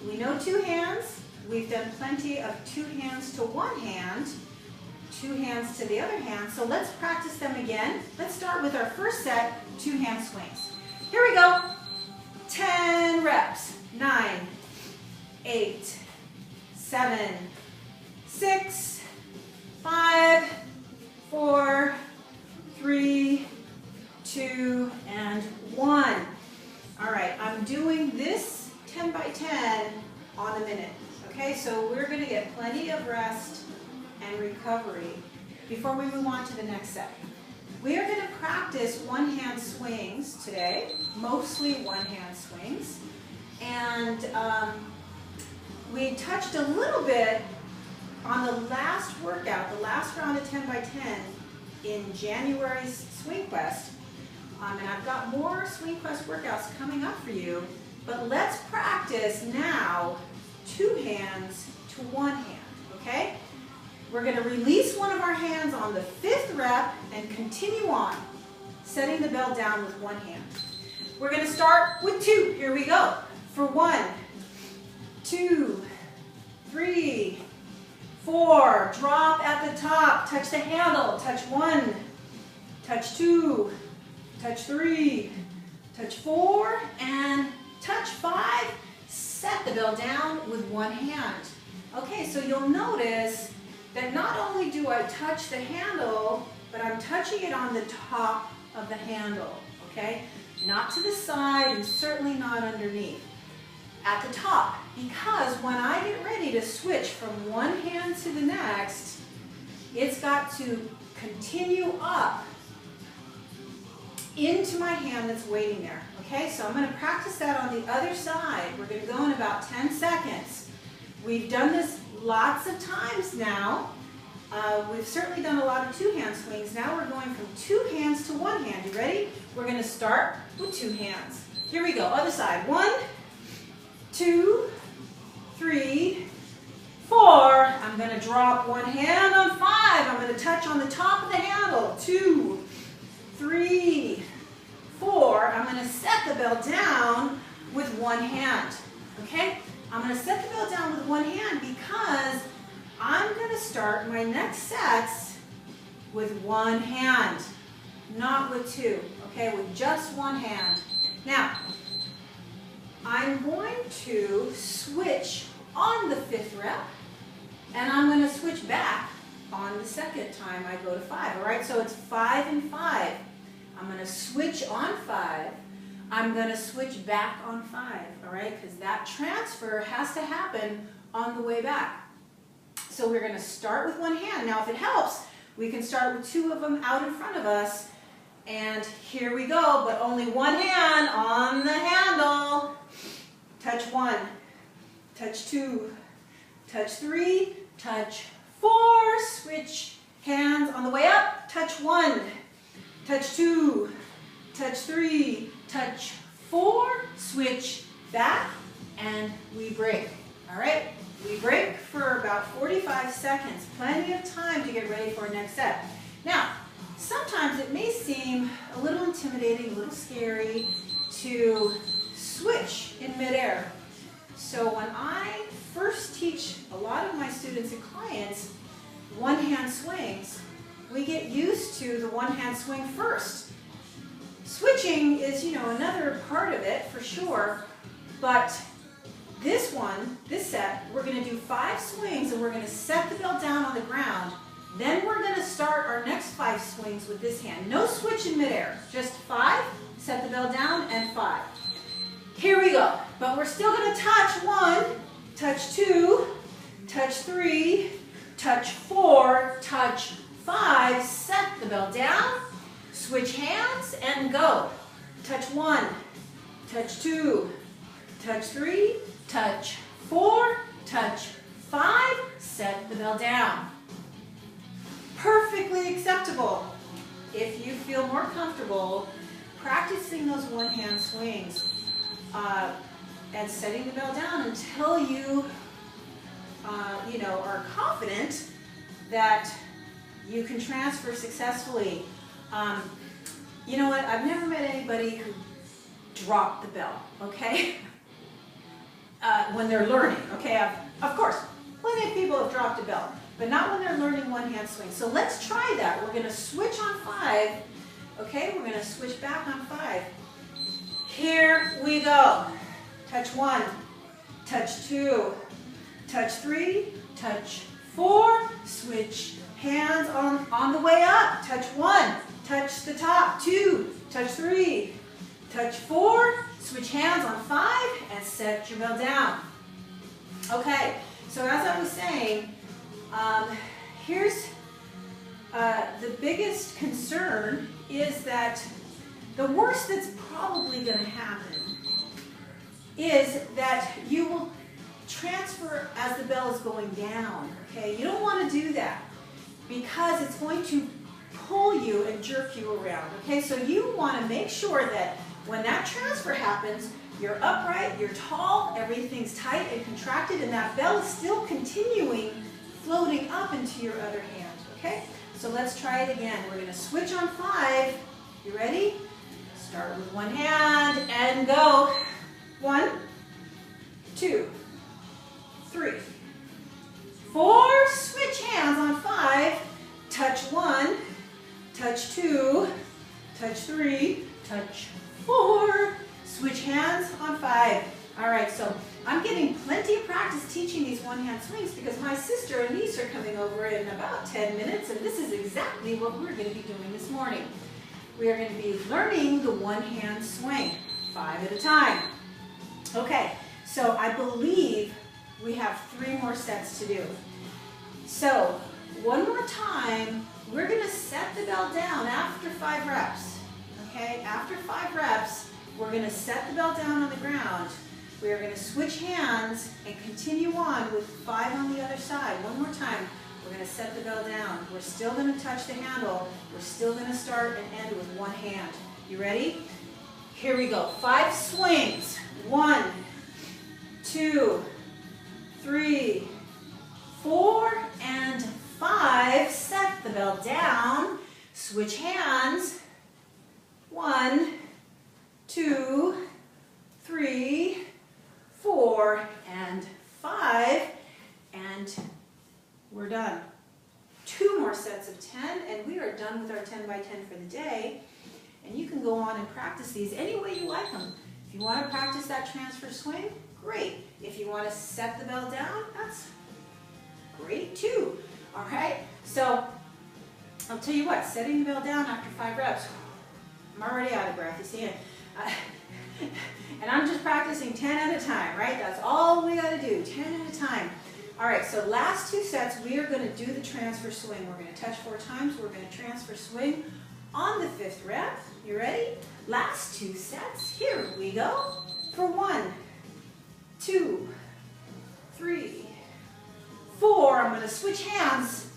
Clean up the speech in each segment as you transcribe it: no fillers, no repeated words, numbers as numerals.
we know two hands. We've done plenty of two hands to one hand, two hands to the other hand. So let's practice them again. Let's start with our first set, two hand swings. Here we go. 10 reps. 9, 8, 7, 6, 5, 4, 3, 2, and 1. All right, I'm doing this 10 by 10 on a minute. Okay, so we're going to get plenty of rest and recovery before we move on to the next set. We are going to practice one-hand swings today, mostly one-hand swings. And we touched a little bit on the last workout, the last round of 10 by 10 in January's Swing Quest. And I've got more Swing Quest workouts coming up for you. But let's practice now two hands to one hand, okay? We're going to release one of our hands on the 5th rep and continue on, setting the bell down with one hand. We're going to start with 2. Here we go. For 1, 2, 3, 4. Drop at the top. Touch the handle. Touch 1. Touch 2. Touch 3. Touch 4. And touch 5. Set the bell down with one hand. Okay, so you'll notice that not only do I touch the handle, but I'm touching it on the top of the handle, okay? Not to the side and certainly not underneath. At the top, because when I get ready to switch from one hand to the next, it's got to continue up into my hand that's waiting there, okay? So I'm going to practice that on the other side. We're going to go in about 10 seconds. We've done this lots of times now. We've certainly done a lot of two-hand swings. Now we're going from two hands to one hand. You ready? We're going to start with two hands. Here we go. Other side. 1, 2, 3, 4. I'm going to drop one hand on 5. I'm going to touch on the top of the handle. 2, 3, 4. I'm going to set the bell down with one hand. Okay? I'm going to set the bell down with one hand because I'm going to start my next sets with one hand, not with two, okay, with just one hand. Now, I'm going to switch on the 5th rep, and I'm going to switch back on the second time I go to 5, all right? So it's 5 and 5. I'm going to switch on 5. I'm going to switch back on 5, all right? Because that transfer has to happen on the way back. So we're going to start with one hand. Now, if it helps, we can start with 2 of them out in front of us. And here we go, but only one hand on the handle. Touch 1, touch 2, touch 3, touch 4. Switch hands on the way up. Touch 1, touch 2, touch 3, touch 4. Switch back, and we break. All right? We break for about 45 seconds, plenty of time to get ready for our next set. Now, sometimes it may seem a little intimidating, a little scary to switch in midair. So when I first teach a lot of my students and clients one-hand swings, we get used to the one-hand swing first. Switching is, another part of it for sure, but this set, we're going to do 5 swings and we're going to set the bell down on the ground. Then we're going to start our next 5 swings with this hand. No switch in midair, just 5, set the bell down, and 5. Here we go. But we're still going to touch 1, touch 2, touch 3, touch 4, touch 5, set the bell down, switch hands, and go. Touch 1, touch 2, touch 3, touch 4, touch 5, set the bell down. Perfectly acceptable. If you feel more comfortable practicing those one-hand swings and setting the bell down until you, are confident that you can transfer successfully. You know what? I've never met anybody who dropped the bell, okay? when they're learning, okay? Of course, plenty of people have dropped a bell, but not when they're learning one-hand swing. So let's try that. We're going to switch on 5, okay? We're going to switch back on 5. Here we go. Touch 1, touch 2, touch 3, touch 4, switch hands on the way up. Touch 1, touch the top, 2, touch 3, touch 4, switch hands on 5, and set your bell down. Okay, so as I was saying, here's the biggest concern is that the worst that's probably going to happen is that you will transfer as the bell is going down, okay? You don't want to do that because it's going to pull you and jerk you around, okay? So you want to make sure that when that transfer happens, you're upright, you're tall, everything's tight and contracted, and that bell is still continuing floating up into your other hand, okay? So let's try it again. We're going to switch on 5. You ready? Start with one hand and go. 1, 2, 3, 4. Switch hands on 5. Touch 1, touch 2, touch 3, touch 4. Switch hands on 5. All right, so I'm getting plenty of practice teaching these one-hand swings because my sister and niece are coming over in about 10 minutes, and this is exactly what we're going to be doing this morning. We are going to be learning the one-hand swing, 5 at a time. Okay, so I believe we have 3 more sets to do. So one more time, we're going to set the bell down after 5 reps. Okay, after 5 reps, we're going to set the bell down on the ground. We are going to switch hands and continue on with 5 on the other side. One more time. We're going to set the bell down. We're still going to touch the handle. We're still going to start and end with one hand. You ready? Here we go. 5 swings. 1, 2, 3, 4, and 5. Set the bell down. Switch hands. 1, 2, 3, 4, and 5. And we're done. 2 more sets of 10, and we are done with our 10 by 10 for the day. And you can go on and practice these any way you like them. If you want to practice that transfer swing, great. If you want to set the bell down, that's great too. All right, so I'll tell you what, setting the bell down after 5 reps, I'm already out of breath, you see it? And I'm just practicing 10 at a time, right? That's all we got to do, 10 at a time. All right, so last 2 sets, we are going to do the transfer swing. We're going to touch 4 times. We're going to transfer swing on the 5th rep. You ready? Last 2 sets. Here we go. For 1, 2, 3, 4. I'm going to switch hands.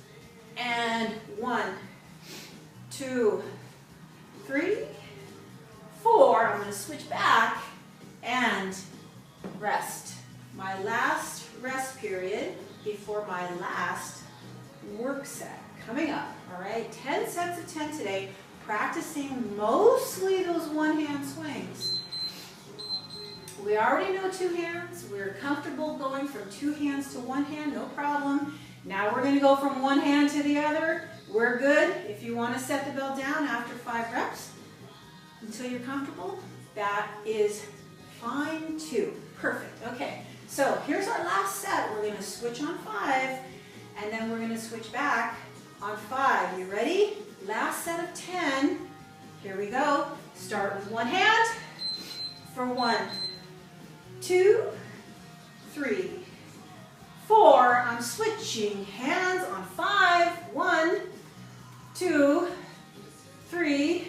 And 1, 2, 3, 4. I'm going to switch back and rest. My last rest period before my last work set coming up. All right, 10 sets of 10 today, practicing mostly those one-hand swings. We already know 2 hands. We're comfortable going from 2 hands to 1 hand, no problem. Now we're going to go from 1 hand to the other. We're good. If you want to set the bell down after 5 reps until you're comfortable, that is fine too. Perfect. Okay. So here's our last set. We're going to switch on 5, and then we're going to switch back on 5. You ready? Last set of 10. Here we go. Start with 1 hand for 1, 2, 3, 4. I'm switching hands on 5. 1, 2, 3,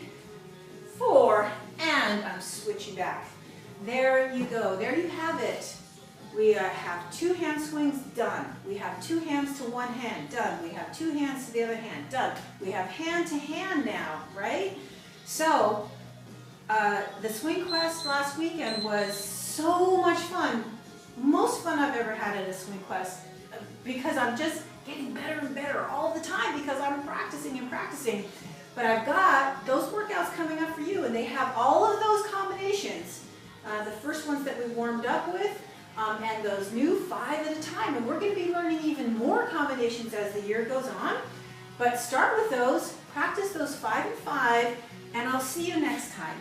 4, and I'm switching back. There you go. There you have it. We have 2 hand swings, done. We have 2 hands to 1 hand, done. We have 2 hands to the other hand, done. We have hand to hand now, right? So, the Swing Quest last weekend was so much fun. Most fun I've ever had at a Swing Quest because I'm just getting better and better all the time because I'm practicing and practicing. But I've got those workouts coming up for you, and they have all of those combinations. The first ones that we warmed up with and those new 5 at a time. And we're going to be learning even more combinations as the year goes on. But start with those, practice those 5 and 5, and I'll see you next time.